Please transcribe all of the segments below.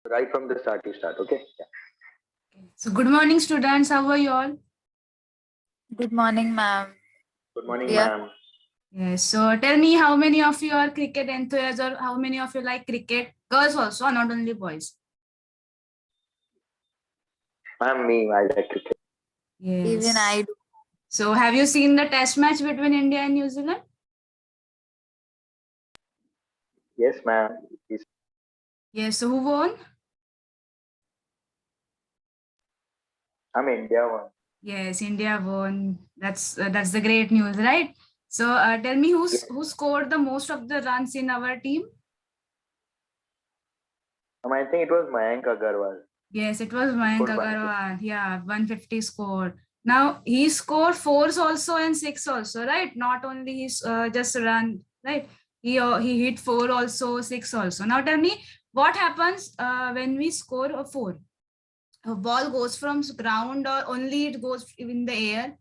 Right from the start, you start. Okay. Yeah. So good morning, students. How are you all? Good morning, ma'am. Good morning, Yeah. ma'am. Yes. So tell me, how many of you are cricket enthusiasts, or how many of you like cricket? Girls also, not only boys. Ma'am, me, I like cricket. Even Yes. I do. So have you seen the test match between India and New Zealand? Yes, ma'am. Yes, Yes. So who won? I'm India one. Yes, India won. That's the great news, right? So tell me, Yes. who scored the most of the runs in our team? I think it was Mayank Agarwal. Yes, it was Mayank Scored 150. Agarwal. Yeah, 150 score. Now he scored fours also and six also, right? Not only he's just run, right? He hit four also, six also. Now tell me, what happens when we score a four? A ball goes from ground or only it goes in the air?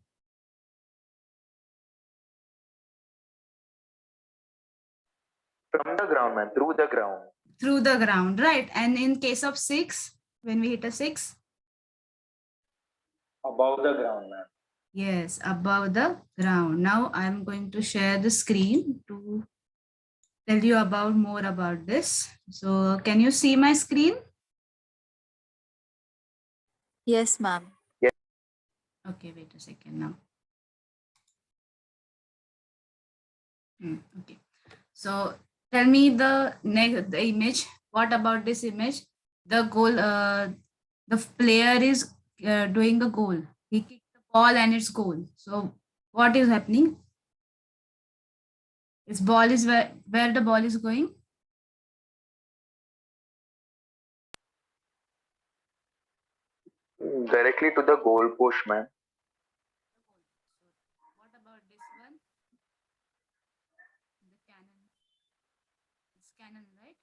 From the ground, man. Through the ground. Through the ground, right? And in case of six, when we hit a six? Above the ground, man. Yes, above the ground. Now I'm going to share the screen to tell you about more about this. So can you see my screen? Yes, ma'am. Yes. Okay, wait a second now. Okay. So tell me the image. What about this image? The goal. The player is doing a goal. He kicked the ball and it's goal. So what is happening? His ball is where the ball is going. Directly to the goal post, man. What about this one? The cannon. It's cannon, right?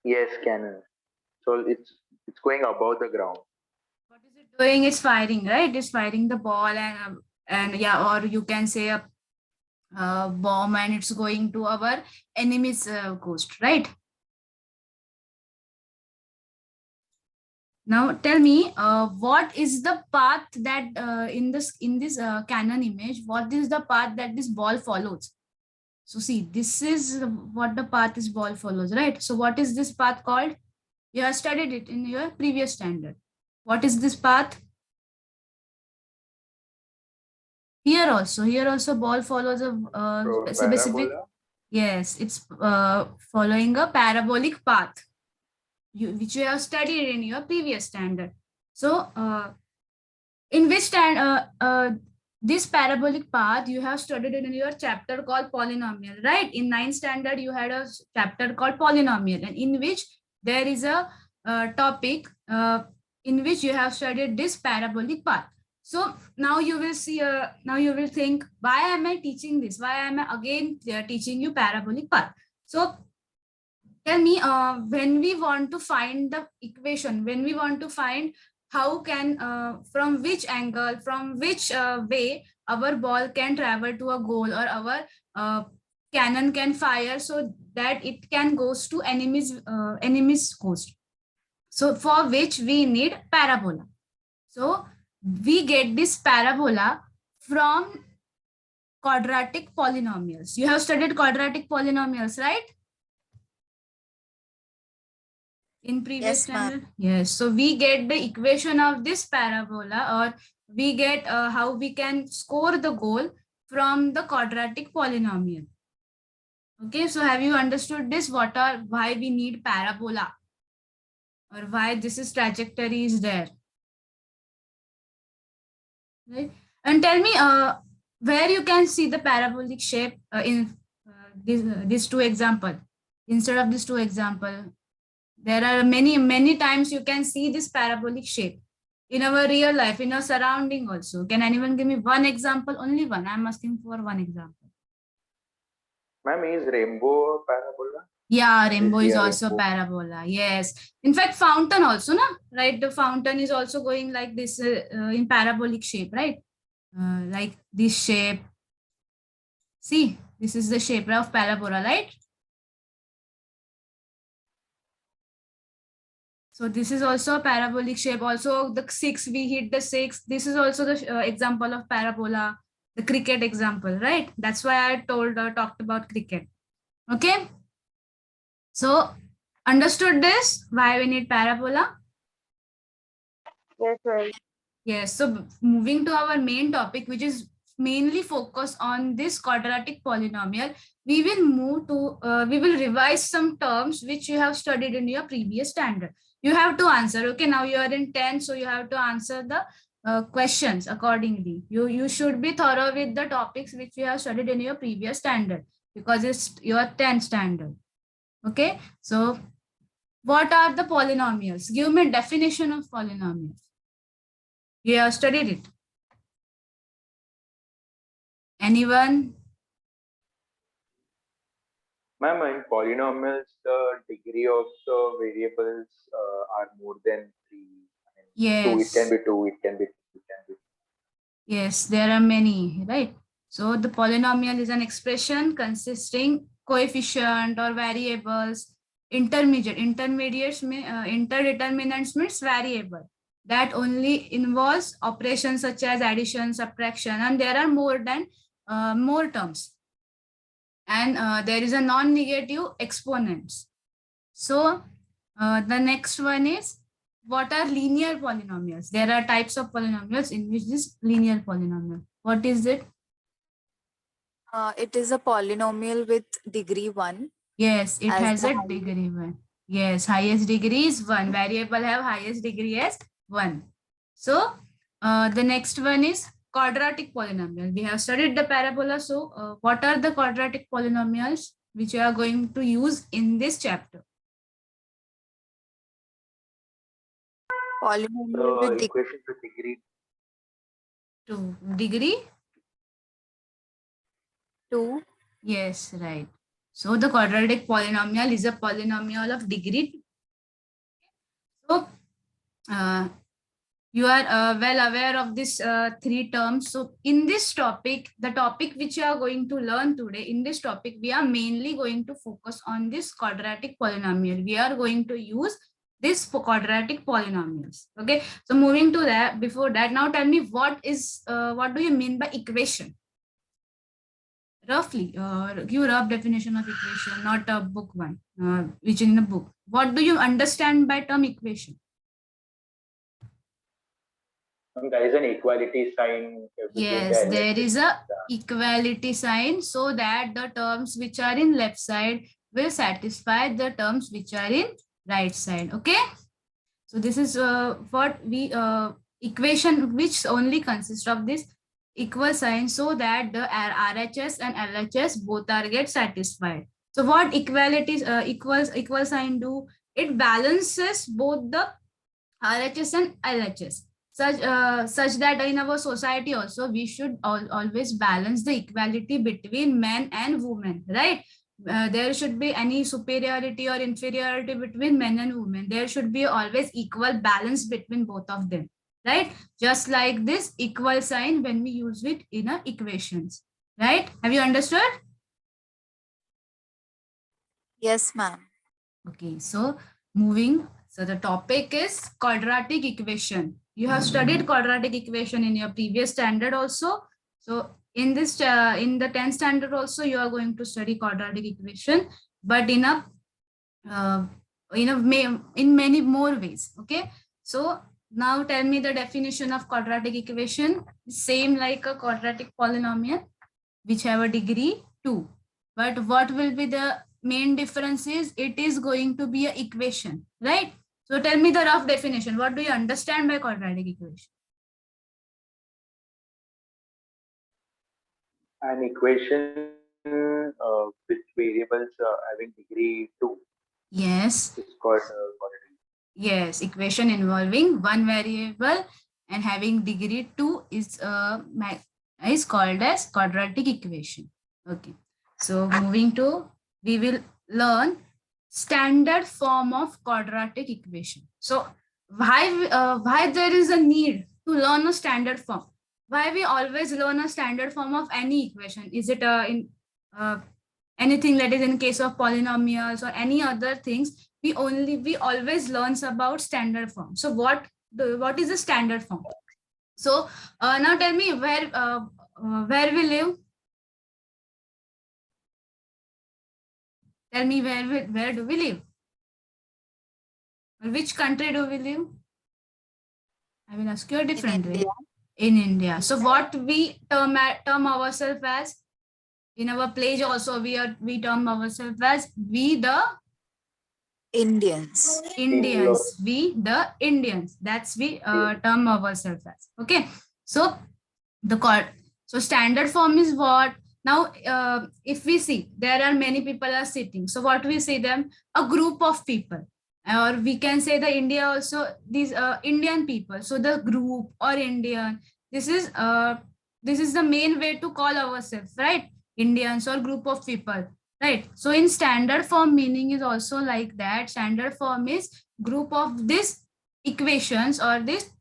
Yes, cannon. So it's going above the ground. What is it doing? It's firing, right? It's firing the ball and yeah, or you can say a bomb and it's going to our enemy's coast, right? Now tell me, what is the path that in this cannon image? What is the path that this ball follows? So see, this is what the path is ball follows, right? So what is this path called? You have studied it in your previous standard. What is this path? Here also, ball follows a So specific. parabola. Yes, it's following a parabolic path, which you have studied in your previous standard. So, in which this parabolic path you have studied in your chapter called polynomial, right? In ninth standard, you had a chapter called polynomial, and in which there is a topic in which you have studied this parabolic path. So now you will see, now you will think, why am I teaching this? Why am I again teaching you parabolic path? So tell me, when we want to find the equation, when we want to find how can, from which angle, from which way our ball can travel to a goal, or our uh, cannon can fire so that it can goes to enemy's coast. So for which we need parabola. So we get this parabola from quadratic polynomials. You have studied quadratic polynomials, right? In previous Yes, ma'am. standard. Yes, so we get the equation of this parabola, or we get how we can score the goal from the quadratic polynomial. Okay, so have you understood this? Why we need parabola, or why this is trajectory is there, right? And tell me, where you can see the parabolic shape in these two example. Instead of these two example, there are many times you can see this parabolic shape in our real life, in our surrounding also. Can anyone give me one example? Only one. I'm asking for one example. Ma'am, is rainbow a parabola? Yeah, We rainbow see is a also rainbow. parabola. Yes. In fact, fountain also, na? Right? The fountain is also going like this in parabolic shape, right? Like this shape. See, this is the shape of parabola, right? So this is also a parabolic shape. Also the 6, we hit the 6. This is also the example of parabola, the cricket example, right? That's why I talked about cricket. Okay. So understood this, why we need parabola? Yes, sir. Yes. So moving to our main topic, which is mainly focused on this quadratic polynomial, we will revise some terms which you have studied in your previous standard. You have to answer. Okay, now you are in 10, so you have to answer the questions accordingly. You should be thorough with the topics which you have studied in your previous standard, because it's your 10th standard. Okay, so what are the polynomials? Give me a definition of polynomials. You have studied it. Anyone? Ma'am, in polynomials, the degree of the variables are more than 3. I mean, 2, it Yes. can be 2, it can be 3, it can be. Yes, there are many, right? So the polynomial is an expression consisting coefficient or variables, interdeterminants means variable that only involves operations such as addition, subtraction, and there are more terms. And there is a non-negative exponents. So the next one is, what are linear polynomials? There are types of polynomials in which this linear polynomial. What is it? It is a polynomial with degree 1. Yes, it As has the a highest- degree 1. Yes, highest degree is 1. Variable have highest degree as 1. So the next one is quadratic polynomial. We have studied the parabola. So what are the quadratic polynomials which you are going to use in this chapter? Polynomial The with equation with degree 2. Degree? 2. Yes, right. So the quadratic polynomial is a polynomial of degree 2. So you are well aware of these 3 terms. So in this topic, the topic which you are going to learn today, in this topic, we are mainly going to focus on this quadratic polynomial. We are going to use this for quadratic polynomials. Okay. So moving to that, before that, now tell me what do you mean by equation? Roughly, give a rough definition of equation, not a book one, which in a book. What do you understand by term equation? there is an equality sign. Between Yes, the there LHS is and a equality sign, so that the terms which are in left side will satisfy the terms which are in right side. Okay. So this is what we equation which only consists of this equal sign, so that the RHS and LHS both are get satisfied. So what equality equal sign do? It balances both the RHS and LHS, such that in our society also we should always balance the equality between men and women, right? There should be any superiority or inferiority between men and women. There should be always equal balance between both of them, right? Just like this equal sign when we use it in a equations, right? Have you understood? Yes, ma'am. Okay, so moving. So the topic is quadratic equation. You have studied quadratic equation in your previous standard also. So in this in the 10th standard also you are going to study quadratic equation, but in many more ways. Okay. So now tell me the definition of quadratic equation. Same like a quadratic polynomial, which have a degree 2. But what will be the main difference is it is going to be an equation, right? So tell me the rough definition. What do you understand by quadratic equation? an equation with variables having degree 2 Yes. is called quadratic. Yes, equation involving one variable and having degree 2 is called as quadratic equation. Okay. So moving to, we will learn standard form of quadratic equation. So why there is a need to learn a standard form? Why we always learn a standard form of any equation? Is it in anything that is in case of polynomials or any other things? we always learns about standard form. So what is the standard form? So now tell me where we live. Tell me where do we live? Or which country do we live? I will ask you a different way. India. In India. So what we term ourselves as? In our pledge also we term ourselves as we the Indians. Indians. We the Indians. That's we term ourselves as. Okay. So so standard form is what? Now if we see there are many people are sitting. So what we say them? A group of people. Or we can say the India also, these Indian people. So the group or Indian, this is the main way to call ourselves, right? Indians or group of people, right? So in standard form meaning is also like that. Standard form is group of these equations or these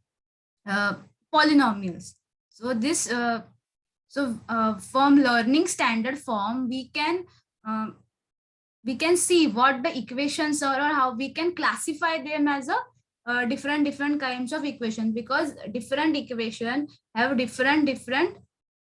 polynomials. So this from learning standard form we can see what the equations are or how we can classify them as a different kinds of equation, because different equation have different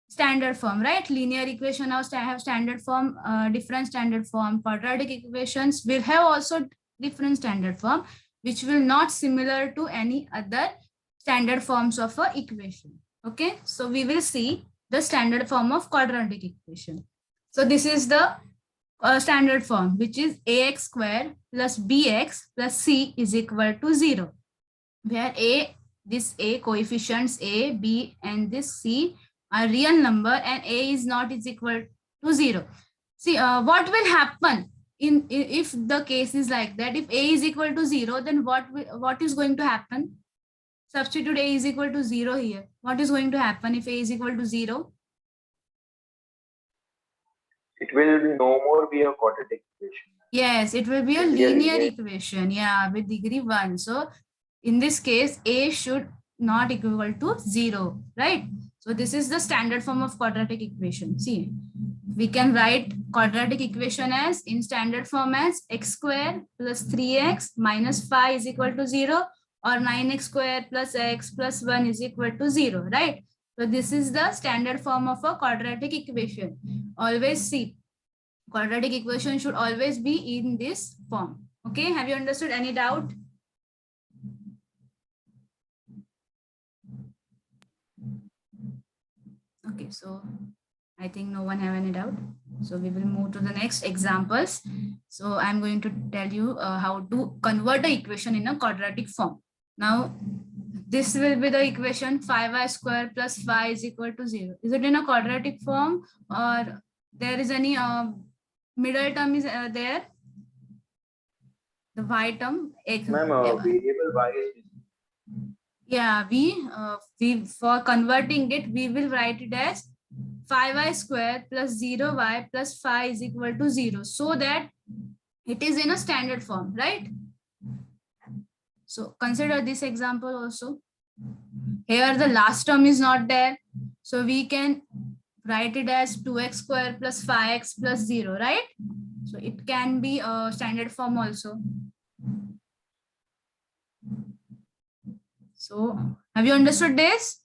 standard form, right? Linear equation have standard form, different standard form. Quadratic equations will have also different standard form, which will not similar to any other standard forms of a equation. Okay, so we will see the standard form of quadratic equation. So this is the standard form, which is ax square plus bx plus c is equal to 0, where this a coefficients a, b and this c are real number and a is not is equal to 0. See what will happen if the case is like that. If a is equal to 0, then what is going to happen? Substitute a is equal to 0 here. What is going to happen if a is equal to 0? It will no more be a quadratic equation. Yes, it will be a linear equation. Yeah, with degree 1. So in this case, a should not equal to 0, right? So this is the standard form of quadratic equation. See, we can write quadratic equation as in standard form as x square plus 3x minus 5 is equal to 0, or 9x square plus x plus 1 is equal to 0, right? So this is the standard form of a quadratic equation. Always see, quadratic equation should always be in this form. Okay, have you understood? Any doubt? Okay, so I think no one have any doubt. So we will move to the next examples. So I'm going to tell you how to convert the equation in a quadratic form. Now, this will be the equation 5y square plus 5 is equal to 0. Is it in a quadratic form, or there is any middle term is there? The y term. Ma'am, variable y is. Yeah, we for converting it, we will write it as 5y square plus 0y plus 5 is equal to 0, so that it is in a standard form, right? So consider this example also. Here the last term is not there, so we can write it as 2x square plus 5x plus 0, right? So it can be a standard form also. So have you understood this?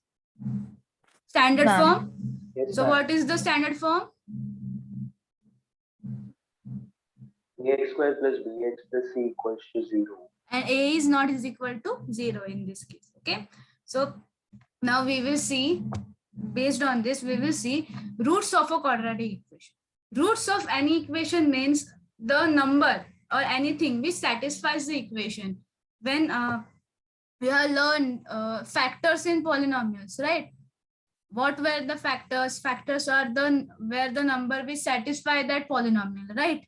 Standard form? Yes, So what is the standard form? ax square plus bx plus c equals to 0. And a is not is equal to 0 in this case. Okay, so now we will see, based on this we will see roots of a quadratic equation. Roots of any equation means the number or anything which satisfies the equation. When we have learned factors in polynomials, right? What were the factors? Factors are where the number which satisfy that polynomial, right?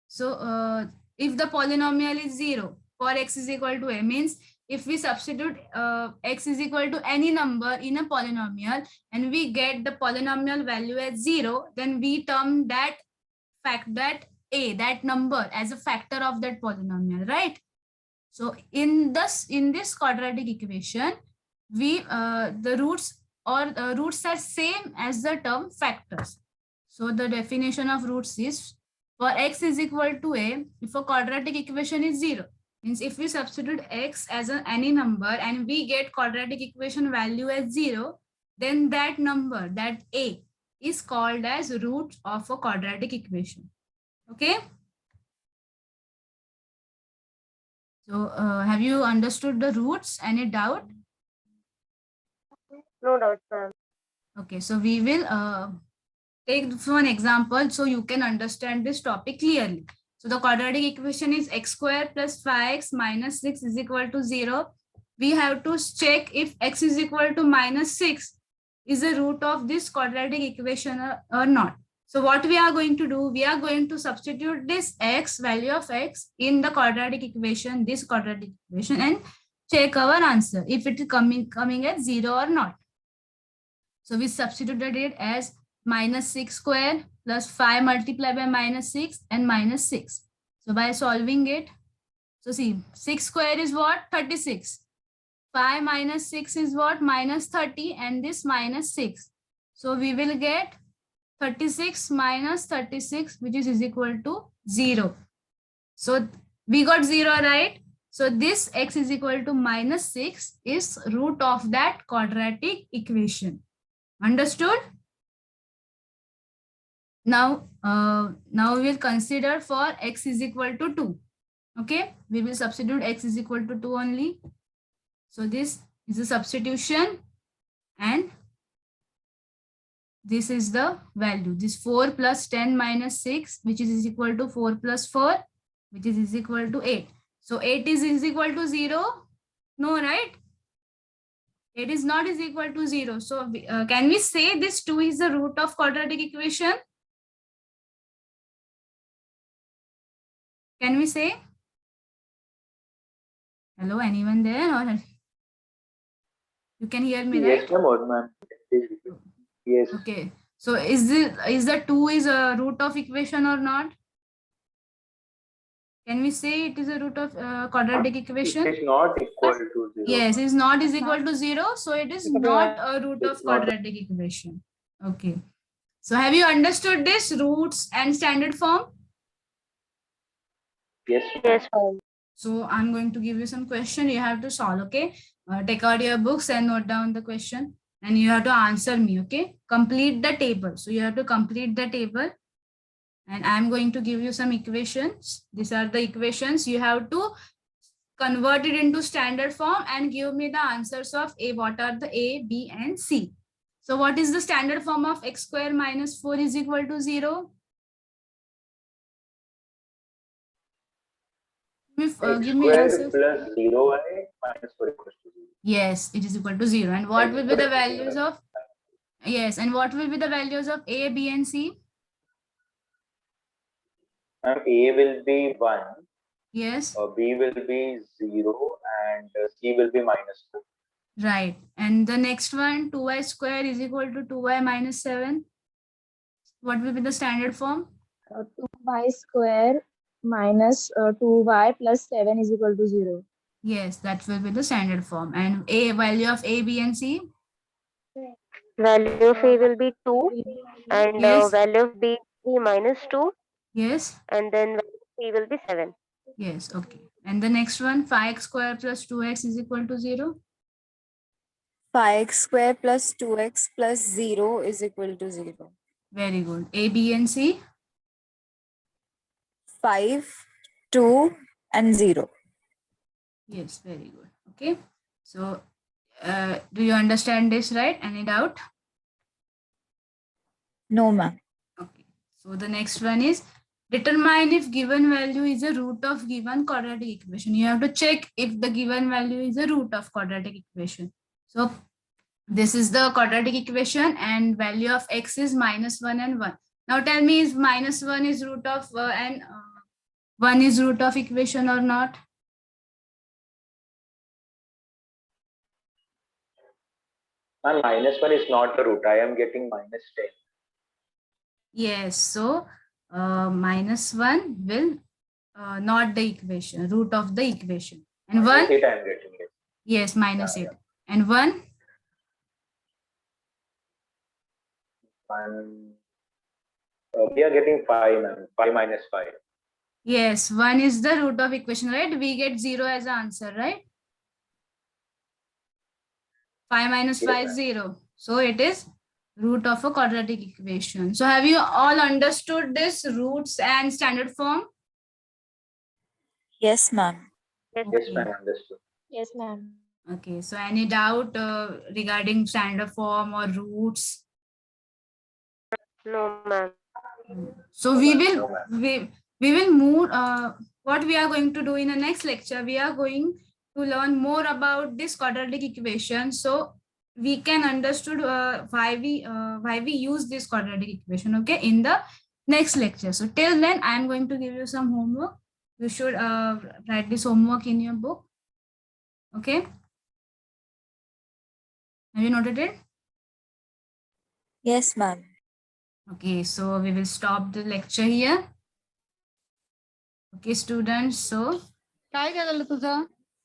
So if the polynomial is 0 for x is equal to a, means if we substitute x is equal to any number in a polynomial and we get the polynomial value as 0, then we term that number as a factor of that polynomial, right? So in this quadratic equation, we the roots are same as the term factors. So the definition of roots is, for x is equal to a, if a quadratic equation is 0, means if we substitute x as any number and we get quadratic equation value as 0, then that number, that a, is called as root of a quadratic equation. Okay. So have you understood the roots? Any doubt? No doubt, ma'am. Okay, so we will take one example so you can understand this topic clearly. So the quadratic equation is x square plus 5x minus 6 is equal to 0. We have to check if x is equal to minus 6 is the root of this quadratic equation or not. So what we are going to do, we are going to substitute this x, value of x, in the quadratic equation, this quadratic equation, and check our answer if it is coming at 0 or not. So we substituted it as minus 6 square plus 5 multiplied by minus 6 and minus 6. So by solving it, so see, 6 square is what? 36. 5 minus 6 is what? Minus 30, and this minus 6. So we will get 36 minus 36, which is equal to 0. So we got 0, right? So this x is equal to minus 6 is root of that quadratic equation. Understood? Now we will consider for x is equal to 2. Okay, we will substitute x is equal to 2 only. So this is a substitution, and this is the value. This 4 plus 10 minus 6, which is equal to 4 plus 4, which is equal to 8. So 8 is equal to 0? No, right? 8 is not is equal to 0. So can we say this 2 is the root of quadratic equation? Can we say? Hello, anyone there? Or you can hear me, right? Yes, ma'am. Yes. Okay. So is the 2 is a root of equation or not? Can we say it is a root of quadratic equation? It is not equal to 0. Yes, is not is equal to 0. So it is not a root of It's not. quadratic equation. Okay. So have you understood this roots and standard form? Yes. Yes, ma'am. So I'm going to give you some question. You have to solve. Okay. Take out your books and note down the question. And you have to answer me. Okay. Complete the table. So you have to complete the table. And I'm going to give you some equations. These are the equations. You have to convert it into standard form and give me the answers of A. What are the A, B, and C? So what is the standard form of x square minus 4 is equal to 0? Give me Square answers. plus 0y minus 4 equals to 0. Yes, it is equal to 0. And what will be the values of? Yes, and what will be the values of A, B, and C? A will be 1, Yes, B will be 0, and C will be minus 2. right. And the next one, 2y square is equal to 2y minus 7. What will be the standard form? 2y square minus 2y plus 7 is equal to 0. Yes, that will be the standard form. And A, value of A, B, and C? Value of A will be 2, and Yes. value of B will be minus 2, Yes, and then value of C will be 7. yes, okay. And the next one, 5x square plus 2x is equal to 0. 5x square plus 2x plus 0 is equal to 0. Very good. A, B, and C? 5, 2, and 0. Yes, very good. Okay. So, do you understand this, right? Any doubt? No, ma'am. Okay. So the next one is determine if given value is a root of given quadratic equation. You have to check if the given value is a root of quadratic equation. So this is the quadratic equation, and value of x is minus 1 and 1. Now tell me, is minus 1 is root of and 1 is root of equation or not? And minus 1 is not the root. I am getting minus 10. Yes. So minus 1 will not the equation, root of the equation. And 1? 8 I am getting it. Yes, minus 8. And 1? 1 We are getting 5, ma'am. 5 minus 5. Yes, 1 is the root of equation, right? We get 0 as the answer, right? 5 minus Yes, 5 is ma'am. 0. So it is root of a quadratic equation. So have you all understood this roots and standard form? Yes, ma'am. Yes, Okay. ma'am. Understood. Yes, ma'am. Okay, so any doubt regarding standard form or roots? No, ma'am. So No, we ma'am. will No, ma'am. we will move what we are going to do in the next lecture. We are going to learn more about this quadratic equation, so we can understood why we use this quadratic equation, okay, in the next lecture. So till then I am going to give you some homework. You should write this homework in your book, okay? Have you noted it? Yes, ma'am. Okay, so we will stop the lecture here. Okay, students, so काय केलेलं तुझं